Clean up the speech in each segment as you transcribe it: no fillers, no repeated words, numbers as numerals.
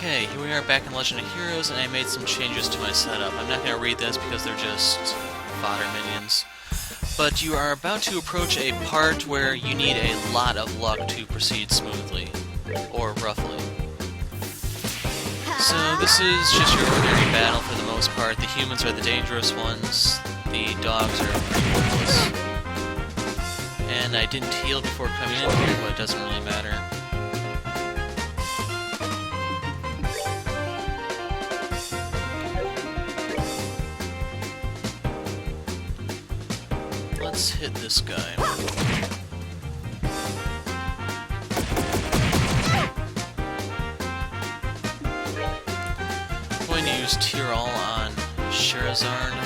Okay, here we are back in Legend of Heroes, and I made some changes to my setup. I'm not going to read this because they're just fodder minions. But you are about to approach a part where you need a lot of luck to proceed smoothly. Or roughly. So this is just your ordinary battle for the most part. The humans are the dangerous ones. The dogs are pretty worthless. And I didn't heal before coming in here, but it doesn't really matter. Let's hit this guy. I'm going to use Tyrol on Sherazard.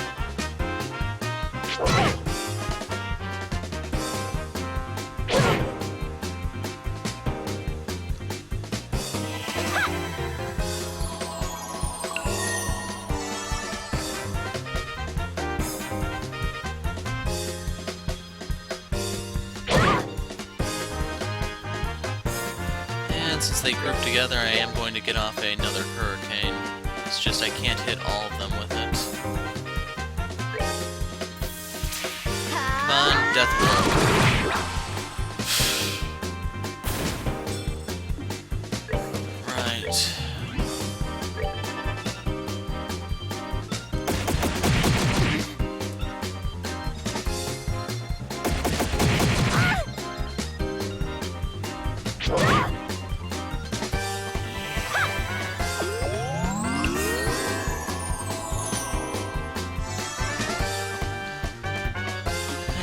Since they group together, I am going to get off another hurricane. It's just I can't hit all of them with it. Come on, death blow. Right.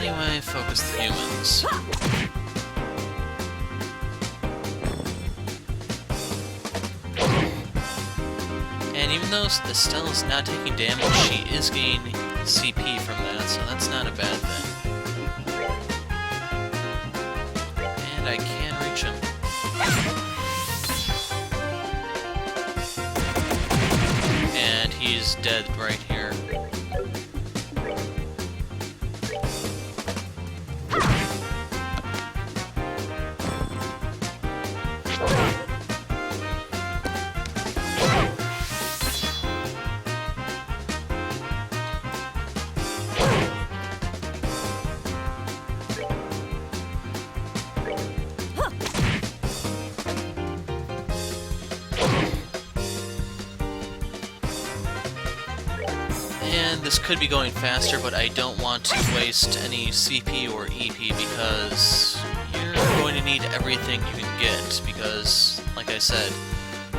Anyway, focus the humans. And even though Estella's not taking damage, she is gaining CP from that, so that's not a bad thing. And I can reach him. And he's dead right here. And this could be going faster, but I don't want to waste any CP or EP because you're going to need everything you can get because, like I said,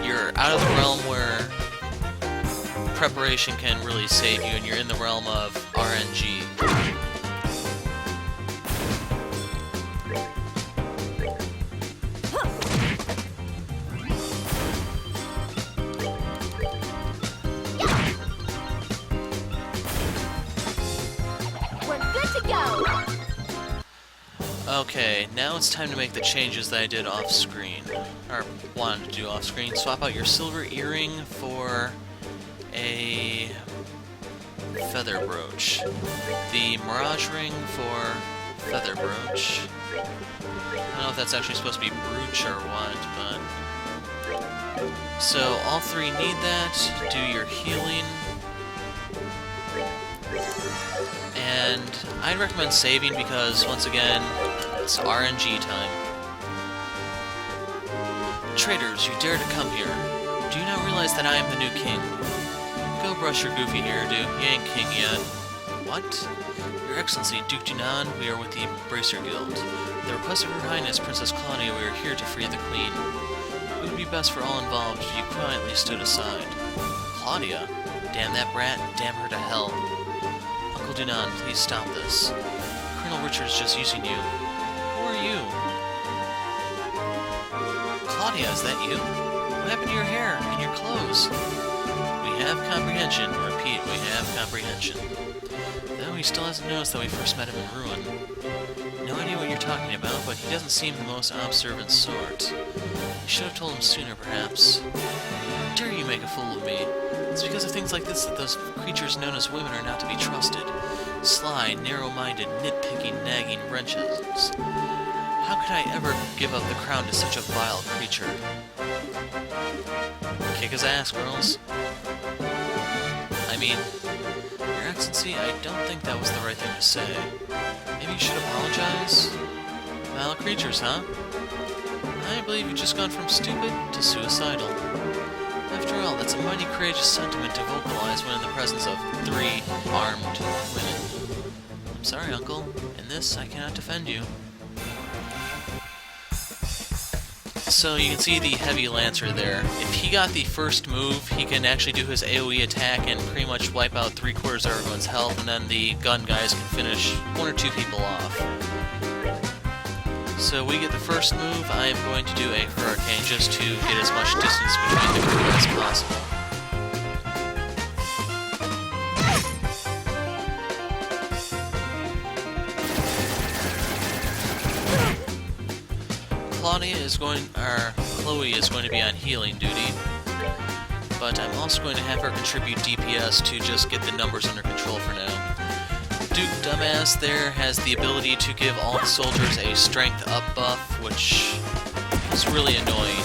you're out of the realm where preparation can really save you, and you're in the realm of RNG. Okay, now it's time to make the changes that I did off-screen, or wanted to do off-screen. Swap out your silver earring for a feather brooch. The mirage ring for feather brooch. I don't know if that's actually supposed to be brooch or what, but... So, all three need that. Do your healing. And I'd recommend saving because, once again, it's RNG time. Traitors, you dare to come here. Do you not realize that I am the new king? Go brush your goofy hairdo, you ain't king yet. What? Your Excellency, Duke Dunan, we are with the Bracer Guild. At the request of Her Highness, Princess Claudia, we are here to free the Queen. It would be best for all involved if you quietly stood aside. Claudia? Damn that brat, damn her to hell. Uncle Dunan, please stop this. Colonel Richard's just using you. Who are you? Claudia, is that you? What happened to your hair and your clothes? We have comprehension. Repeat, we have comprehension. Though he still hasn't noticed that we first met him in ruin. No idea what you're talking about, but he doesn't seem the most observant sort. You should have told him sooner, perhaps. How dare you make a fool of me? It's because of things like this that those creatures known as women are not to be trusted. Sly, narrow-minded, nitpicking, nagging wretches. How could I ever give up the crown to such a vile creature? Kick his ass, girls. I mean, Your Excellency, I don't think that was the right thing to say. Maybe you should apologize? Vile creatures, huh? I believe you've just gone from stupid to suicidal. After all, that's a mighty courageous sentiment to vocalize when in the presence of 3 armed women. I'm sorry, Uncle. In this, I cannot defend you. So you can see the heavy lancer there. If he got the first move, he can actually do his AoE attack and pretty much wipe out 3/4 of everyone's health, and then the gun guys can finish 1 or 2 people off. So we get the first move. I am going to do a hurricane just to get as much distance between the crew as possible. Kloe is going to be on healing duty, but I'm also going to have her contribute DPS to just get the numbers under control for now. Duke Dumbass there has the ability to give all the soldiers a strength up buff, which is really annoying.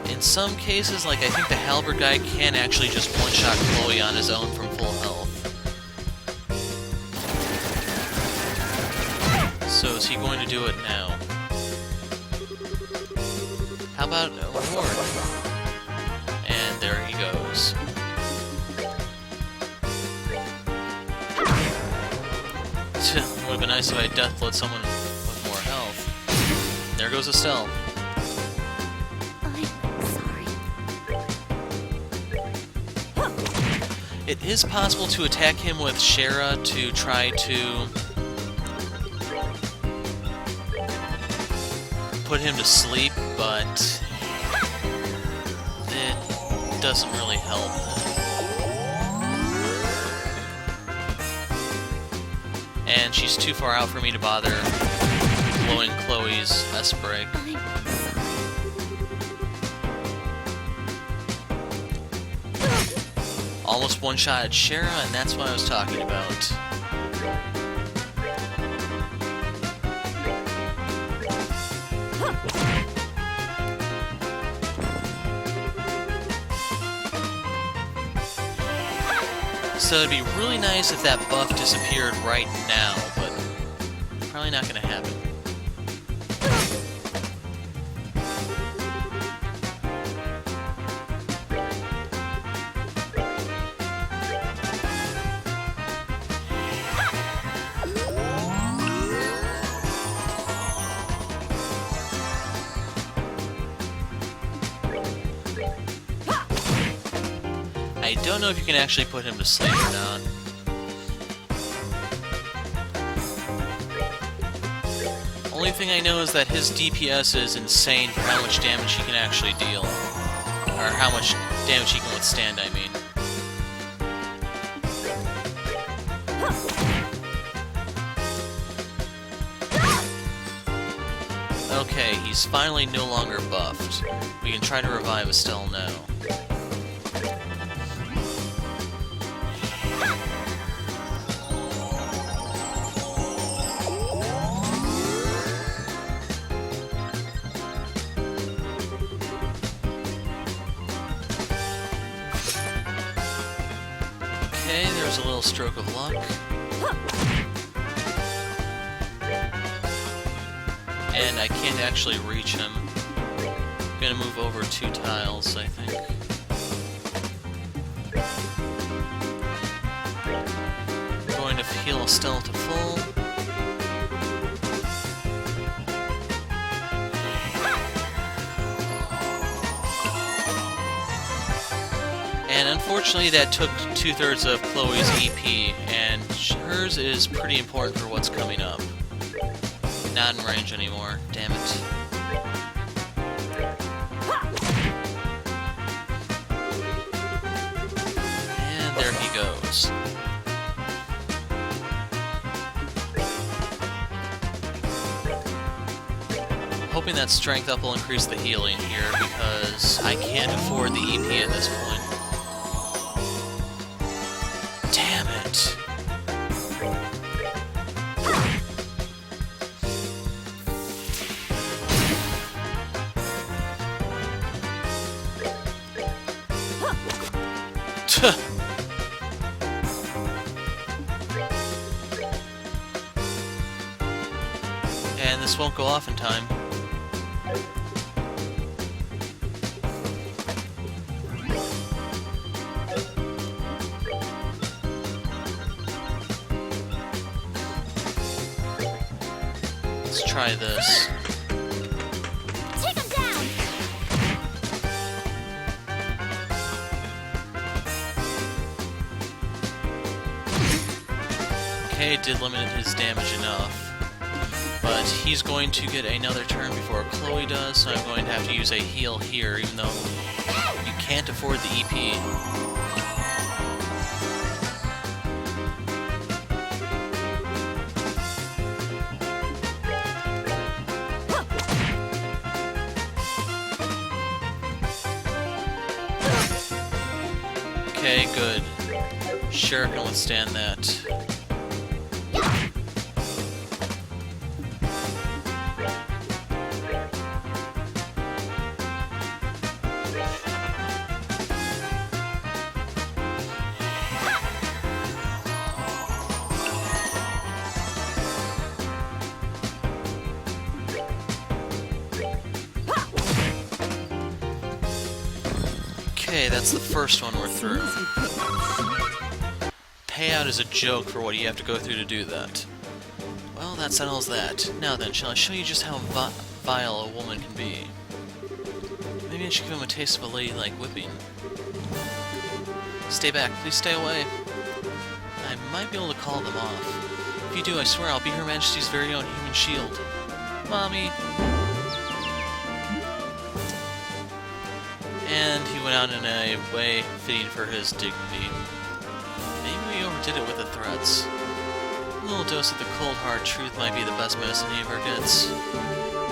In some cases, like I think the halberd guy can actually just one-shot Kloe on his own from full health. So is he going to do it now? How about a reward? And there he goes. It would have been nice if I had deathblood someone with more health. There goes Estelle. I'm sorry. It is possible to attack him with Shara to try to put him to sleep, but it doesn't really help. And she's too far out for me to bother blowing Chloe's S-break. Almost one-shot at Shara, and that's what I was talking about. So it'd be really nice if that buff disappeared right now, but probably not going to happen. I don't know if you can actually put him to sleep or not. Only thing I know is that his DPS is insane for how much damage he can actually deal. Or how much damage he can withstand, I mean. Okay, he's finally no longer buffed. We can try to revive Estelle now. Okay, there's a little stroke of luck. And I can't actually reach him. I'm gonna move over 2 tiles, I think. I'm going to heal Estelle to full. And unfortunately that took 2/3 of Chloe's EP, and hers is pretty important for what's coming up. Not in range anymore, damn it. And there he goes. Hoping that strength up will increase the healing here, because I can't afford the EP at this point. Damn it! And this won't go off in time. Let's try this. Take him down! Okay, did limit his damage enough. But he's going to get another turn before Kloe does, so I'm going to have to use a heal here, even though you can't afford the EP. Okay, good. Sure can withstand that. Okay, that's the first one we're through. Payout is a joke for what you have to go through to do that. Well, that settles that. Now then, shall I show you just how vile a woman can be? Maybe I should give him a taste of a ladylike whipping. Stay back, please stay away. I might be able to call them off. If you do, I swear I'll be Her Majesty's very own human shield. Mommy! And he went out in a way fitting for his dignity. Maybe we overdid it with the threats. A little dose of the cold hard truth might be the best medicine he ever gets.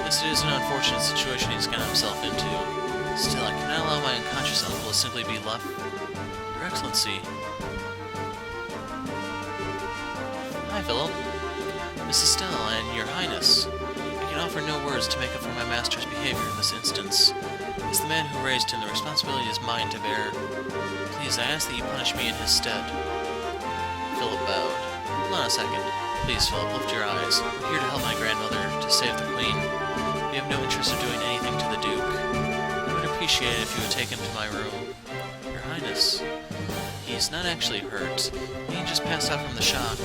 Yes, it is an unfortunate situation he's gotten himself into. Still, I cannot allow my unconscious uncle to simply be left. Your Excellency. Hi, Philip. Miss Estelle, and Your Highness. I can offer no words to make up for my master's behavior in this instance. As the man who raised him, the responsibility is mine to bear. Please, I ask that you punish me in his stead. Philip bowed. Hold on a second. Please, Philip, lift your eyes. We're here to help my grandmother, to save the Queen. We have no interest in doing anything to the Duke. I would appreciate it if you would take him to my room. Your Highness. He's not actually hurt. He just passed out from the shock.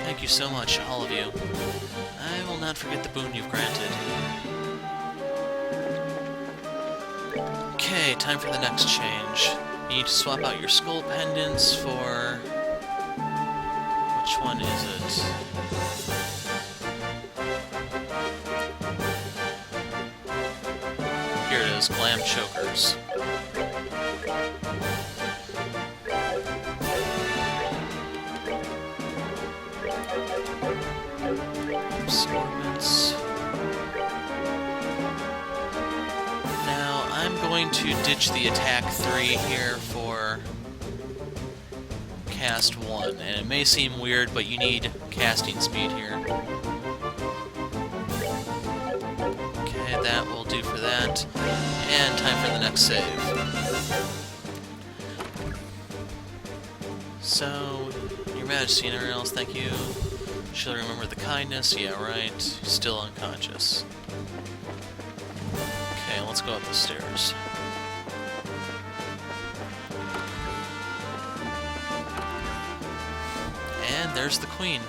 Thank you so much, all of you. I will not forget the boon you've granted. Okay, time for the next change. You need to swap out your skull pendants for... Which one is it? Here it is, glam chokers. Assortments. Now, I'm going to ditch the attack 3 here for cast 1, and it may seem weird, but you need casting speed here. Okay, that will do for that, and time for the next save. So, Your Majesty and everyone else, thank you. Shall I remember the kindness? Yeah, right. Still unconscious. Okay, let's go up the stairs. And there's the Queen.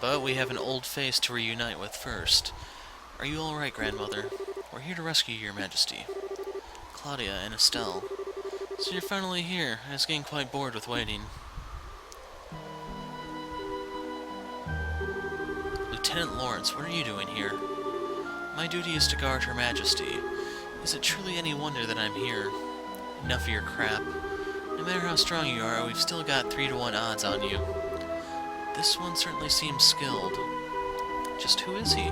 But we have an old face to reunite with first. Are you alright, Grandmother? We're here to rescue Your Majesty. Claudia and Estelle. So you're finally here. I was getting quite bored with waiting. Lieutenant Lorence, what are you doing here? My duty is to guard Her Majesty. Is it truly any wonder that I'm here? Enough of your crap. No matter how strong you are, we've still got 3-to-1 odds on you. This one certainly seems skilled. Just who is he?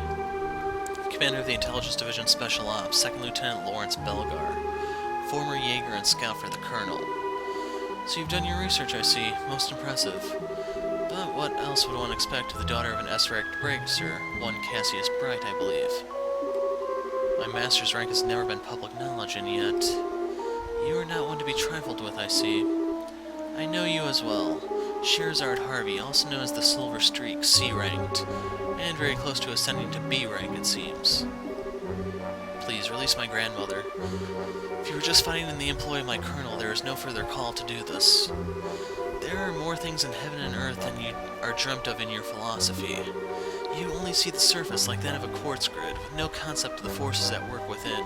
Commander of the Intelligence Division Special Ops, 2nd Lieutenant Lawrence Belgar. Former Jaeger and scout for the Colonel. So you've done your research, I see. Most impressive. But what else would one expect of the daughter of an S-ranked bracer, one Cassius Bright, I believe? My master's rank has never been public knowledge, and yet... You are not one to be trifled with, I see. I know you as well. Sherzard Harvey, also known as the Silver Streak, C-ranked, and very close to ascending to B rank, it seems. Please, release my grandmother. If you were just fighting in the employ of my colonel, there is no further call to do this. There are more things in heaven and earth than you are dreamt of in your philosophy. You only see the surface like that of a quartz grid, with no concept of the forces at work within.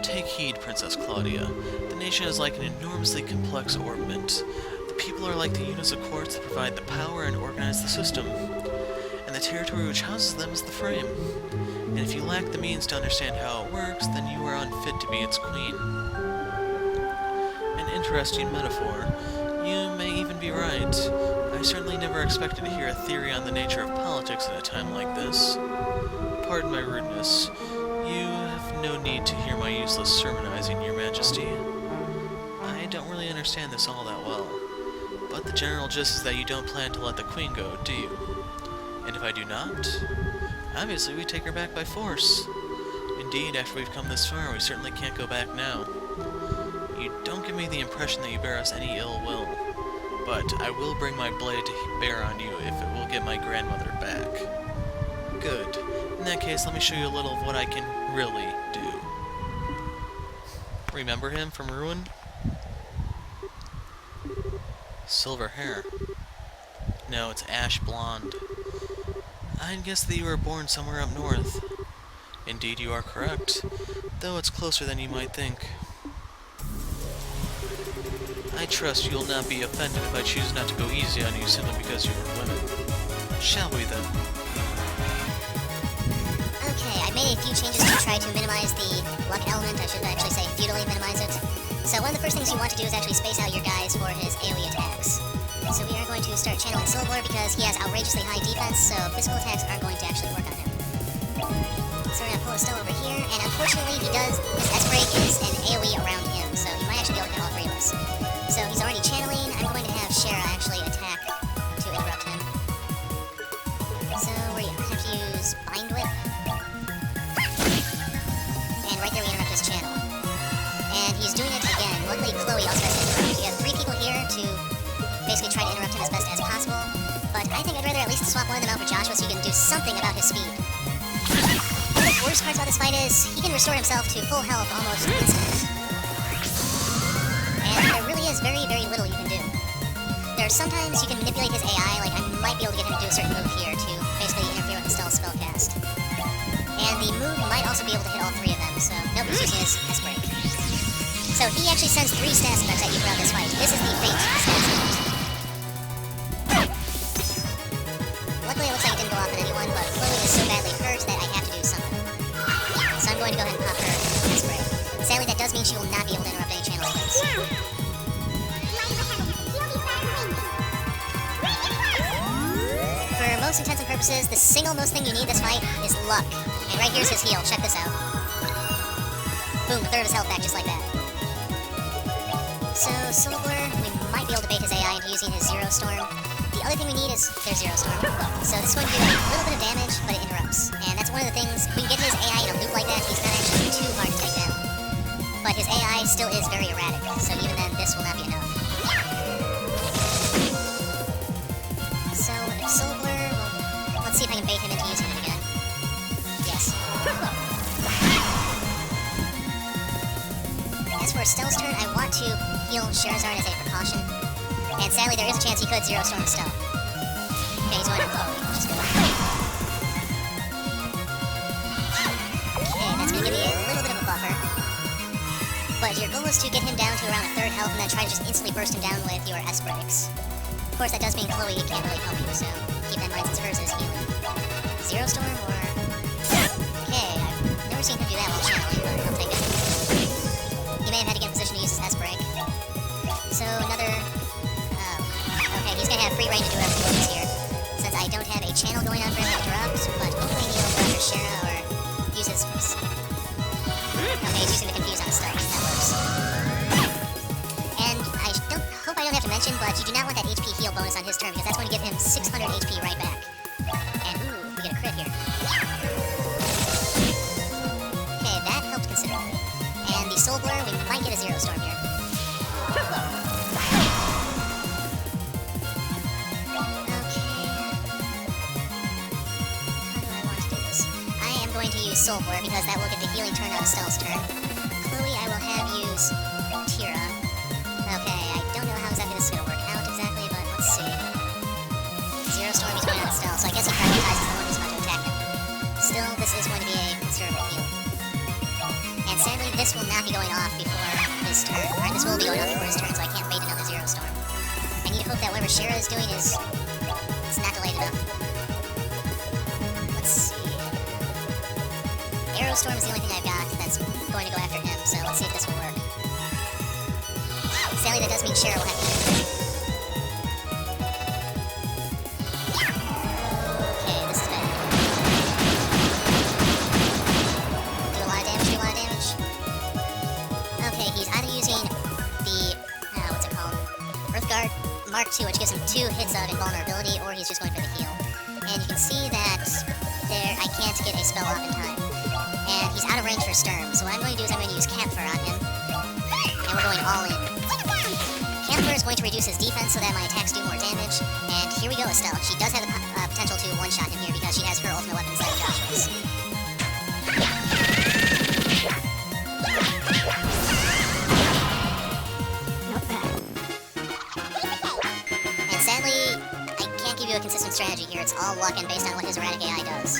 Take heed, Princess Claudia. The nation is like an enormously complex orbment. The people are like the units of quartz that provide the power and organize the system, and the territory which houses them is the frame. And if you lack the means to understand how it works, then you are unfit to be its queen. An interesting metaphor. You may even be right. I certainly never expected to hear a theory on the nature of politics at a time like this. Pardon my rudeness. You have no need to hear my useless sermonizing, Your Majesty. I don't really understand this all that well, but the general gist is that you don't plan to let the queen go, do you? And if I do not, obviously we take her back by force. Indeed, after we've come this far, we certainly can't go back now. You don't give me the impression that you bear us any ill will, but I will bring my blade to bear on you if it will get my grandmother back. Good. In that case, let me show you a little of what I can really do. Remember him from Ruin? Silver hair. No, it's ash blonde. I'd guess that you were born somewhere up north. Indeed, you are correct, though it's closer than you might think. I trust you'll not be offended if I choose not to go easy on you simply because you are women. Shall we, then? Okay, I made a few changes to try to minimize the luck element. I should actually say futilely minimize it. So one of the first things you want to do is actually space out your guys for his AoE attacks. So we are going to start channeling Silver because he has outrageously high defense, so physical attacks aren't going to actually work on him. So we're going to pull a Stella over here, and unfortunately his S-Break is an AoE around him, so he might actually be able to hit all three of us. So he's already channeling. I'm going to have Shara actually attack to interrupt him. So we're going to have to use Bind Whip. And right there we interrupt his channel. And he's doing it again. Luckily Kloe also has to interrupt. You have three people here to basically try to interrupt him as best as possible. But I think I'd rather at least swap one of them out for Joshua so he can do something about his speed. One of the worst parts about this fight is he can restore himself to full health almost instantly. And there really is very, very little you can do. There are sometimes you can manipulate his AI, like I might be able to get him to do a certain move here to basically interfere with the stealth spellcast. And the move might also be able to hit all three of them, so nope, he's using his S-Break. So he actually sends 3 stats effects at you throughout this fight. This is the Fate stats effect. Luckily it looks like it didn't go off on anyone, but Kloe is so badly hurt that I have to do something. So I'm going to go ahead and pop her S-Break. Sadly that does mean she will not be able to interrupt any channel spells. For most intents and purposes, the single most thing you need this fight is luck. And right here's his heal. Check this out. Boom, a third of his health back just like that. So, Silver, we might be able to bait his AI into using his Zero Storm. The other thing we need is their Zero Storm. So this is going to do a little bit of damage, but it interrupts. And that's one of the things, if we can get his AI in a loop like that, he's not actually too hard to take down. But his AI still is very erratic, so even then, this will not be enough. So, Silver, well, let's see if I can bait him into using it again. Yes. As for Stell's turn, I want to heal Sherazard as a precaution. And sadly, there is a chance he could Zero Storm Stell. Okay, he's going to Kloe, which is good. Okay, that's going to give me a little bit of a buffer. But your goal is to get him down to around a third health and then try to just instantly burst him down with your S-Breaks. Of course, that does mean Kloe can't really help you, so keep that in mind since hers is healing. Zero Storm or... Okay, I've never seen him do that while channeling, but I'll take it. He may have had to get in position to use his S-Break. So another... okay, he's gonna have free reign to do whatever he wants here, since I don't have a channel going on for him to interrupt, but hopefully he'll go for Shara or use his... Okay, he's using the Confuse on his stuff. That works. And I hope I don't have to mention, but you do not want that HP heal bonus on his turn, because that's going to give him 600 HP right back. And ooh, we get a crit here. Okay, that helped considerably. And the Soul Blur, we might get a Zero Storm here. Okay. How do I want to do this? I am going to use Soul Blur because that will get the healing turn on Estelle's turn. Kloe, I will have use Tira. Okay, I don't know how exactly this is going to work out exactly, but let's see. Zero Storm, he's going on Estelle, so I guess he prioritizes the one who's about to attack him. Still, this is going to be a considerable heal. And sadly, this will not be going off before his turn. Or this will be going off before his turn, so I can't bait another Zero Storm. I need to hope that whatever Shira is doing is not delayed enough. Let's see. Arrow Storm is the only thing I've got that's going to go after him, so let's see if this will work. Sadly, that does mean Shira will have to do it. Okay, this is bad. Do a lot of damage. Okay, he's either using the, what's it called? Earthguard Mark II, which gives him 2 hits of invulnerability, or he's just going for the heal. And you can see that there, I can't get a spell off in time. And he's out of range for Sturm, so what I'm going to do is I'm going to use Camphor on him. And we're going all in. Camphor is going to reduce his defense so that my attacks do more damage. And here we go, Estelle. She does have the potential to one-shot him here because she has her ultimate weapons like Joshua's. And sadly, I can't give you a consistent strategy here. It's all luck and based on what his erratic AI does.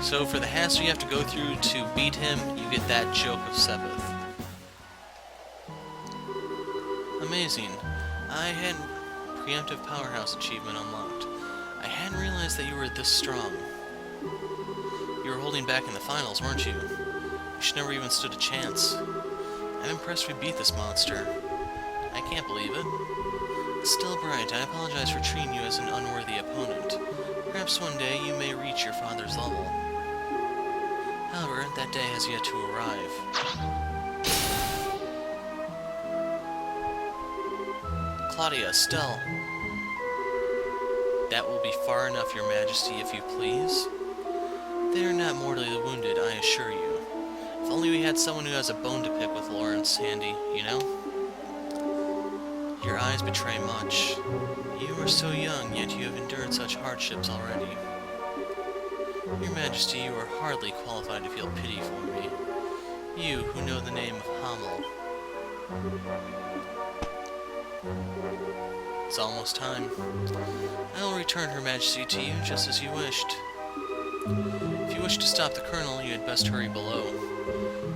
So for the hassle you have to go through to beat him, you get that joke of Sepith. Amazing. I had preemptive powerhouse achievement unlocked. I hadn't realized that you were this strong. You were holding back in the finals, weren't you? You should never even stood a chance. I'm impressed we beat this monster. I can't believe it. Still Bright, I apologize for treating you as an unworthy opponent. Perhaps one day you may reach your father's level. However, that day has yet to arrive. Claudia, Estelle. That will be far enough, Your Majesty, if you please. They are not mortally wounded, I assure you. If only we had someone who has a bone to pick with Lorence handy, you know? Your eyes betray much. You are so young, yet you have endured such hardships already. Your Majesty, you are hardly qualified to feel pity for me. You, who know the name of Hamel. It's almost time. I will return Her Majesty to you just as you wished. If you wish to stop the Colonel, you had best hurry below.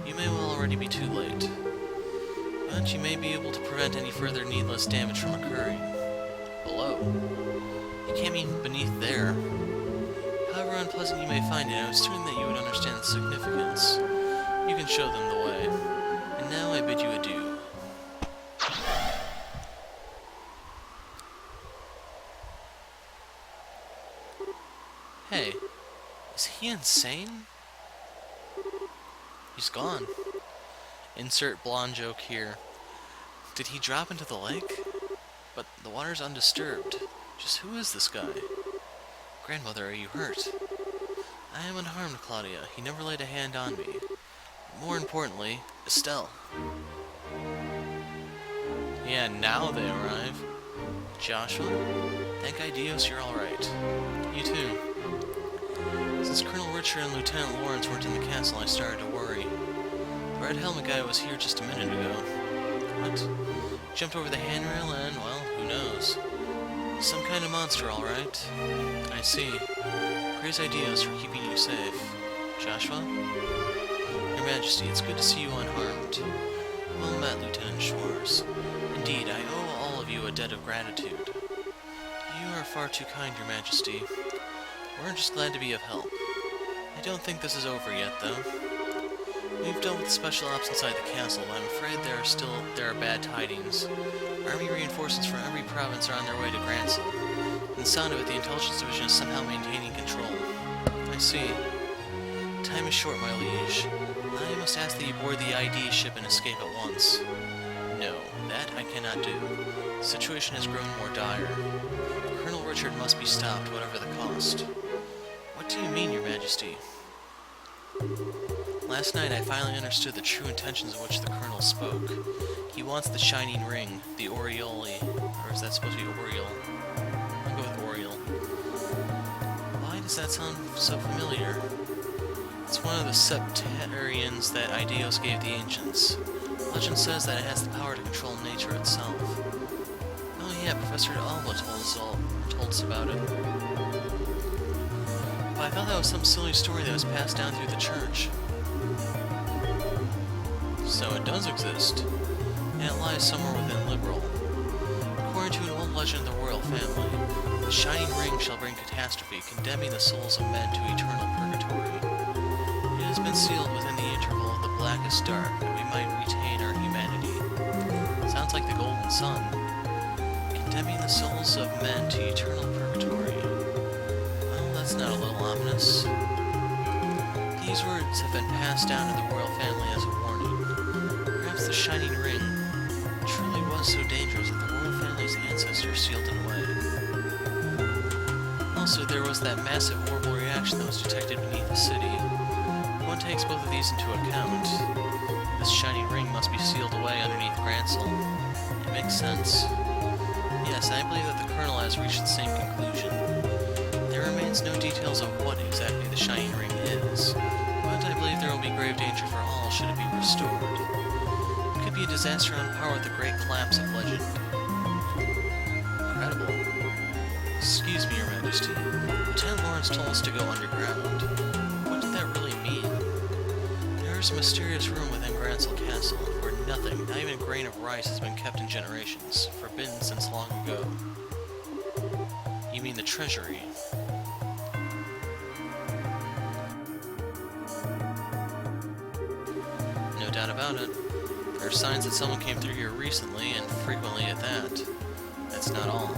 You may well already be too late. But you may be able to prevent any further needless damage from occurring. Below? You can't mean beneath there. However unpleasant you may find it, I was certain that you would understand the significance. You can show them the way. And now I bid you adieu. Hey, is he insane? He's gone. Insert blonde joke here. Did he drop into the lake? But the water's undisturbed. Just who is this guy? Grandmother, are you hurt? I am unharmed, Claudia. He never laid a hand on me. More importantly, Estelle. Yeah, now they arrive. Joshua? Thank Idios you're alright. You too. Since Colonel Richard and Lieutenant Lorence weren't in the castle, I started to worry. The red helmet guy was here just a minute ago. What? Jumped over the handrail and, well, who knows? Some kind of monster, alright. I see. Praise Idios for keeping you safe. Joshua? Your Majesty, it's good to see you unharmed. Well met, Lieutenant Schwartz. Indeed, I owe all of you a debt of gratitude. You are far too kind, Your Majesty. We're just glad to be of help. I don't think this is over yet, though. We've dealt with special ops inside the castle, but I'm afraid there are bad tidings. Army reinforcements from every province are on their way to Granson. From the sound of it, the Intelligence Division is somehow maintaining control. I see. Time is short, my liege. I must ask that you board the ID ship and escape at once. No, that I cannot do. The situation has grown more dire. Colonel Richard must be stopped, whatever the cost. What do you mean, Your Majesty? Last night I finally understood the true intentions of which the Colonel spoke. He wants the Shining Ring, the Aureole, or is that supposed to be Oriole? I'll go with Oriole. Why does that sound so familiar? It's one of the septarians that Ideos gave the ancients. Legend says that it has the power to control nature itself. Oh yeah, Professor Alba told us about it. But I thought that was some silly story that was passed down through the church. So it does exist, and it lies somewhere within Liberal. According to an old legend of the royal family, the Shining Ring shall bring catastrophe, condemning the souls of men to eternal purgatory. It has been sealed within the interval of the blackest dark, that we might retain our humanity. Sounds like the Golden Sun. Condemning the souls of men to eternal purgatory. Well, that's not a little ominous. These words have been passed down to the royal family as a warning. Perhaps the Shining Ring truly was so dangerous that the royal family's ancestors sealed it away. Also, there was that massive orbital reaction that was detected beneath the city. If one takes both of these into account, this Shining Ring must be sealed away underneath Grancel. It makes sense. Yes, I believe that the Colonel has reached the same conclusion. There remains no details of what exactly the Shining Ring is, but I believe there will be grave danger for all should it be restored. It could be a disaster on par with the great collapse of legend. Incredible. Excuse me, Your Majesty. Lieutenant Lorence told us to go underground. What did that really mean? There is a mysterious room within Grancel Castle, where nothing, not even a grain of rice, has been kept in generations, forbidden since long ago. You mean the treasury? No doubt about it. There are signs that someone came through here recently, and frequently at that. That's not all.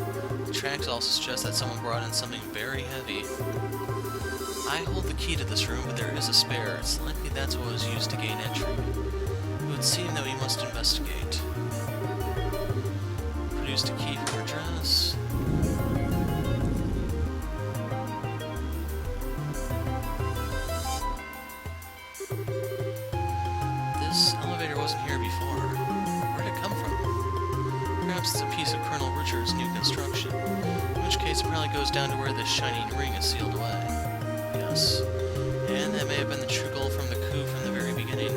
The tracks also suggest that someone brought in something very heavy. I hold the key to this room, but there is a spare. It's likely that's what was used to gain entry. It would seem that we must investigate. Produced a key for address. This elevator wasn't here before. Where did it come from? Perhaps it's a piece of Colonel Richard's new construction, in which case it probably goes down to where this Shining Ring is sealed away. Yes, and that may have been the true goal from the coup from the very beginning.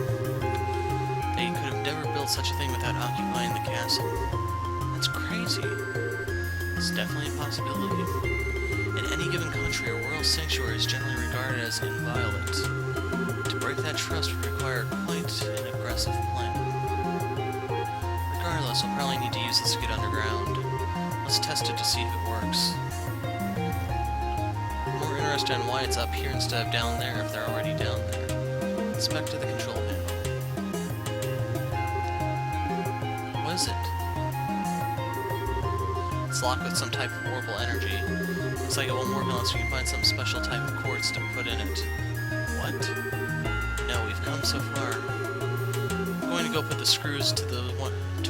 They could have never built such a thing without occupying the castle. That's crazy. It's definitely a possibility. In any given country, a royal sanctuary is generally regarded as inviolate. To break that trust would require quite an aggressive plan. Regardless, we'll probably need to use this to get underground. Let's test it to see if it works. I'm more interested in why it's up here instead of down there if they're already down there. Let's back to the control panel. What is it? It's locked with some type of orbital energy. Looks like it won't work unless we can find some special type of quartz to put in it. What? No, we've come so far. I'm going to go put the screws to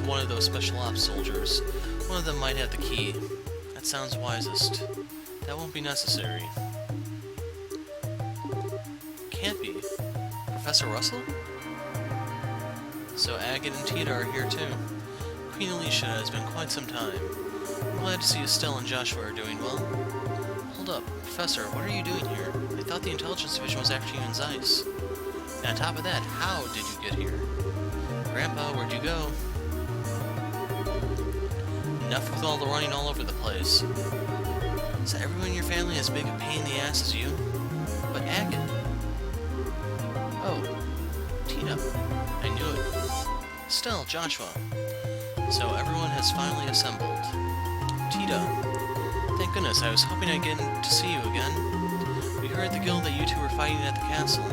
one of those special ops soldiers. One of them might have the key. That sounds wisest. That won't be necessary. Can't be. Professor Russell? So Agate and Tita are here too. Queen Alicia has been quite some time. I'm glad to see Estelle and Joshua are doing well. Hold up, Professor, what are you doing here? I thought the intelligence division was actually in Zeiss. And on top of that, how did you get here? Grandpa, where'd you go? Enough with all the running all over the place. Is everyone in your family as big a pain in the ass as you? But Agate. Oh, Tina. I knew it. Estelle, Joshua. So everyone has finally assembled. Tita. Thank goodness, I was hoping I'd get to see you again. We heard the guild that you two were fighting at the castle.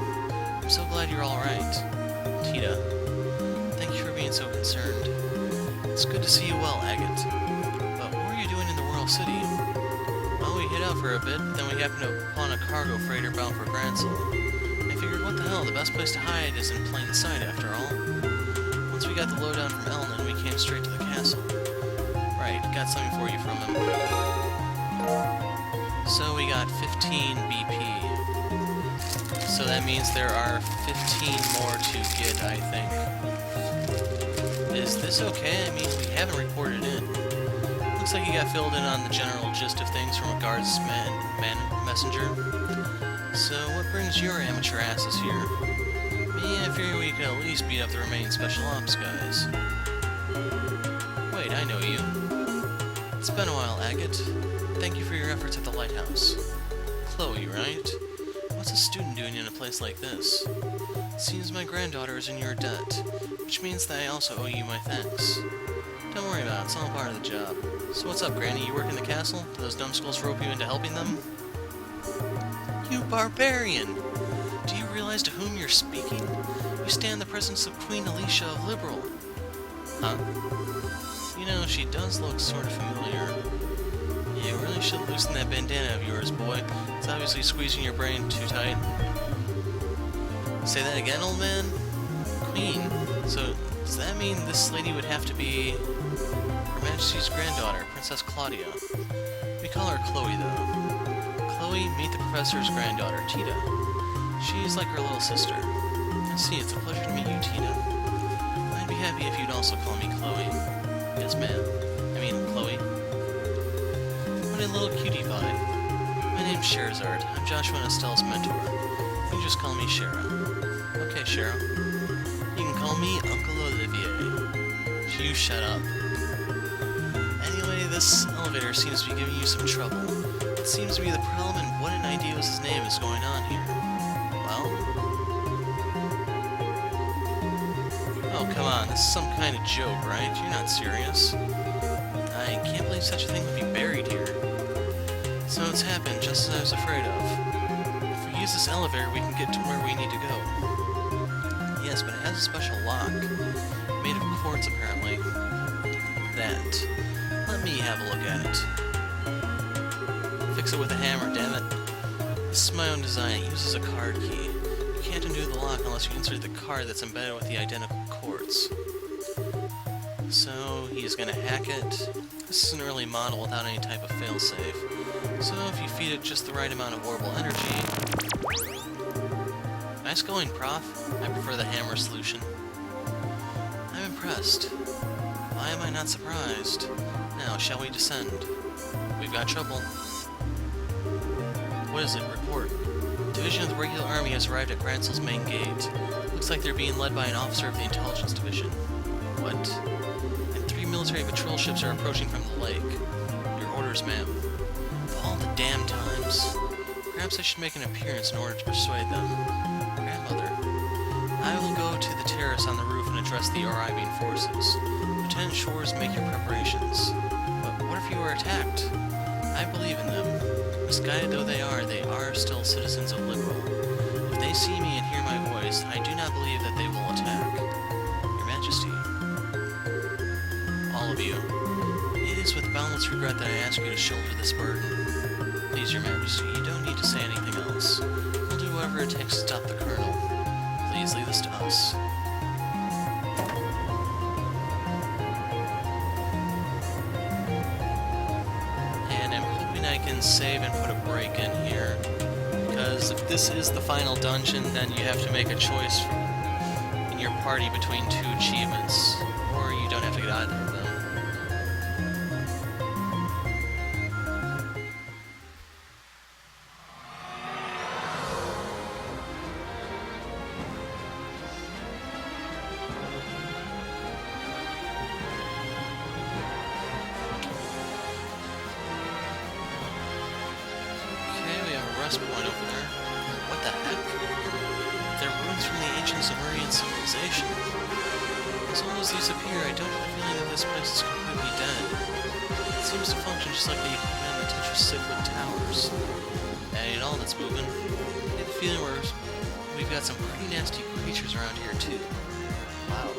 I'm so glad you're alright. Tita. Thank you for being so concerned. It's good to see you well, Agate. But what were you doing in the Royal City? Well, we hid out for a bit, then we happened upon a cargo freighter bound for Grancel. I figured, what the hell, the best place to hide is in plain sight, after all. Once we got the lowdown from Elnan, we came straight to the castle. Right, got something for you from him. So we got 15 BP. So that means there are 15 more to get, I think. Is this okay? I mean, we haven't reported in. Looks like you got filled in on the general gist of things from a guards messenger. So what brings your amateur asses here? Me, I figure we could at least beat up the remaining special ops guys. Wait, I know you. It's been a while, Agate. Thank you for your efforts at the lighthouse. Kloe, right? What's a student doing in a place like this? It seems my granddaughter is in your debt, which means that I also owe you my thanks. Don't worry about it, it's all part of the job. So what's up, Granny? You work in the castle? Do those numbskulls rope you into helping them? You barbarian! Do you realize to whom you're speaking? You stand in the presence of Queen Alicia of Liberal. Huh? You know, she does look sort of familiar. You really should loosen that bandana of yours, boy. It's obviously squeezing your brain too tight. Say that again, old man? Queen? So, does that mean this lady would have to be Her Majesty's granddaughter, Princess Claudia? We call her Kloe, though. Kloe, meet the professor's granddaughter, Tita. She's like her little sister. I see, it's a pleasure to meet you, Tita. I'd be happy if you'd also call me Kloe. Yes, ma'am. I mean, Kloe. What a little cutie pie. My name's Sherazard. I'm Joshua and Estelle's mentor. You can just call me Shara. Okay, Shara. You can call me Uncle Olivier. You shut up. Anyway, this elevator seems to be giving you some trouble. It seems to be the problem, and what in ideas' name is going on here? Well? Oh, come on. This is some kind of joke, right? You're not serious. I can't believe such a thing would be buried here. So it's happened just as I was afraid of. If we use this elevator, we can get to where we need to go. Yes, but it has a special lock. Made of quartz, apparently. That. Let me have a look at it. Fix it with a hammer, damn it. This is my own design. It uses a card key. You can't undo the lock unless you insert the card that's embedded with the identical quartz. So, he's gonna hack it. This is an early model without any type of failsafe. So, if you feed it just the right amount of orbital energy... Nice going, Prof. I prefer the hammer solution. I'm impressed. Why am I not surprised? Now, shall we descend? We've got trouble. What is it? Report. Division of the regular army has arrived at Gransel's main gate. Looks like they're being led by an officer of the intelligence division. What? And 3 military patrol ships are approaching from the lake. Your orders, ma'am. Of all the damn times. Perhaps I should make an appearance in order to persuade them. Grandmother. I will go to the terrace on the roof and address the arriving forces. Lieutenant Shores, make your preparations. But what if you are attacked? I believe in them. Misguided though they are still citizens of Liberal. If they see me and hear my voice, I do not believe that they will attack. Your Majesty. All of you. It is with boundless regret that I ask you to shoulder this burden. Please, Your Majesty, you don't need to say anything else. We'll do whatever it takes to stop the Colonel. Please leave this to us. And I'm hoping I can save and put a break in here. Because if this is the final dungeon, then you have to make a choice in your party between 2 achievements. Or you don't have to get either of them. Point over there. What the heck? They're ruins from the ancient Sumerian civilization. As long as these appear, I don't have a feeling that this place is completely dead. It seems to function just like the equipment in the tetracyclic towers. That ain't all that's moving. I get the feeling we've got some pretty nasty creatures around here too. Wow.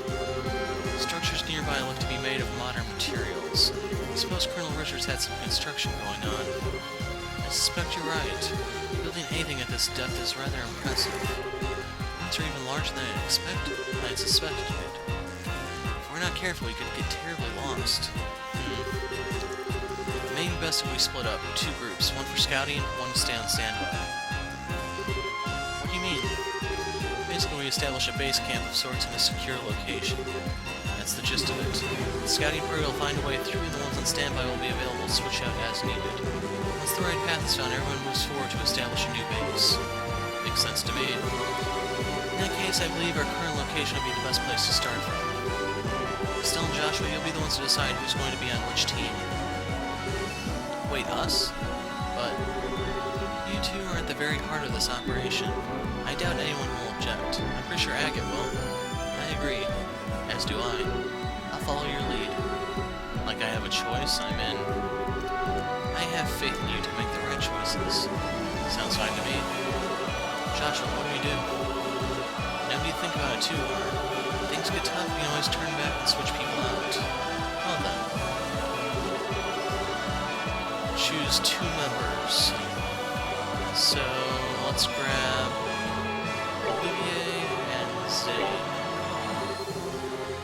Structures nearby look to be made of modern materials. I suppose Colonel Richards had some construction going on. I suspect you're right. Building anything at this depth is rather impressive. Things are even larger than I had suspected it. If we're not careful, we could get terribly lost. It may be best if we split up. 2 groups. One for scouting, one to stay on standby. What do you mean? Basically, we establish a base camp of sorts in a secure location. That's the gist of it. The scouting party will find a way through, and the ones on standby will be available to switch out as needed. Once the right path is found, everyone moves forward to establish a new base. Makes sense to me. In that case, I believe our current location will be the best place to start from. Still, Joshua, you'll be the ones to decide who's going to be on which team. Wait, us? But you two are at the very heart of this operation. I doubt anyone will object. I'm pretty sure Agate will. I agree. As do I. I'll follow your lead. Like I have a choice, I'm in. I have faith in you to make the right choices. Sounds fine to me. Joshua, what do we do? Now when you think about it too hard, things get tough, we can always turn back and switch people out. Well then. Choose 2 members. So, let's grab Olivier and Zane.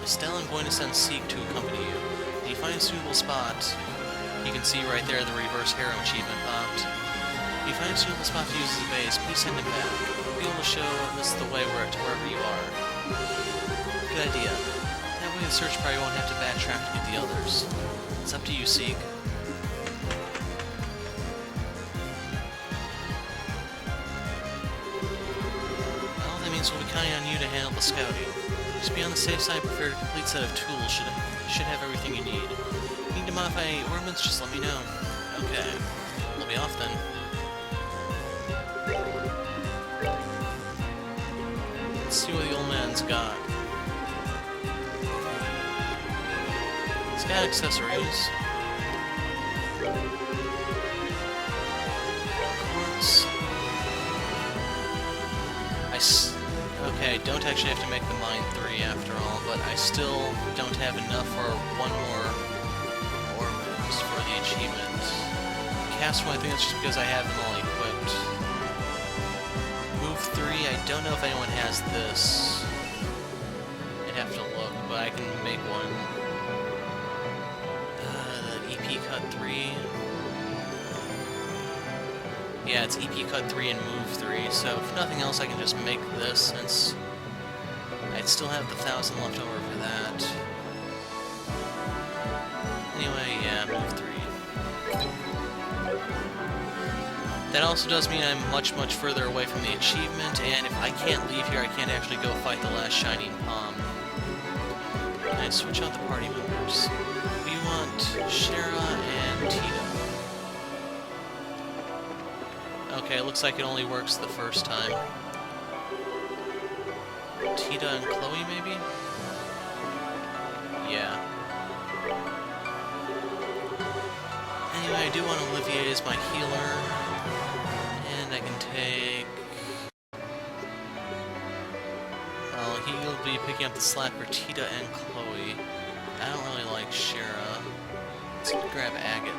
Estelle, I'm going to send Seek to accompany you. When you find a suitable spot, you can see right there the reverse hero achievement popped. If you find a suitable spot to use as a base, please send him back. We'll be able to show us the way to wherever you are. Good idea. That way the search party won't have to backtrack to get the others. It's up to you, Seek. Well, that means we'll be counting on you to handle the scouting. Just be on the safe side, prepare a complete set of tools. Should have everything you need. If you need to modify any ornaments, just let me know. Okay. We'll be off then. Let's see what the old man's got. He's got accessories. Quartz. Okay, I don't actually have to make the mine 3 after all, but I still don't have enough for 1 more ornament for the achievement. Cast 1, I think that's just because I have them all equipped. Move 3, I don't know if anyone has this. I'd have to look, but I can make one. The EP Cut 3. Yeah, it's EP Cut 3 and Move 3, so if nothing else I can just make this, since I'd still have the 1,000 left over for that. Anyway, yeah, Move 3. That also does mean I'm much, much further away from the achievement, and if I can't leave here, I can't actually go fight the last Shining Palm. Can I switch out the party members? We want Shara and Tita. Okay, it looks like it only works the first time. Tita and Kloe, maybe? Yeah. Anyway, I do want Olivier as my healer. And I can take... Well, he'll be picking up the slack for Tita and Kloe. I don't really like Shara. Let's grab Agate.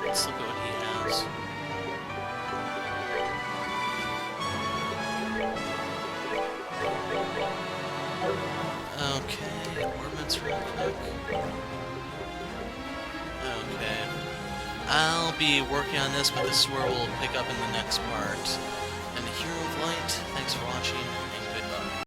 Let's look at what he has. Okay, ornaments real quick. Okay. I'll be working on this, but this is where we'll pick up in the next part. And the Hero of Light, thanks for watching.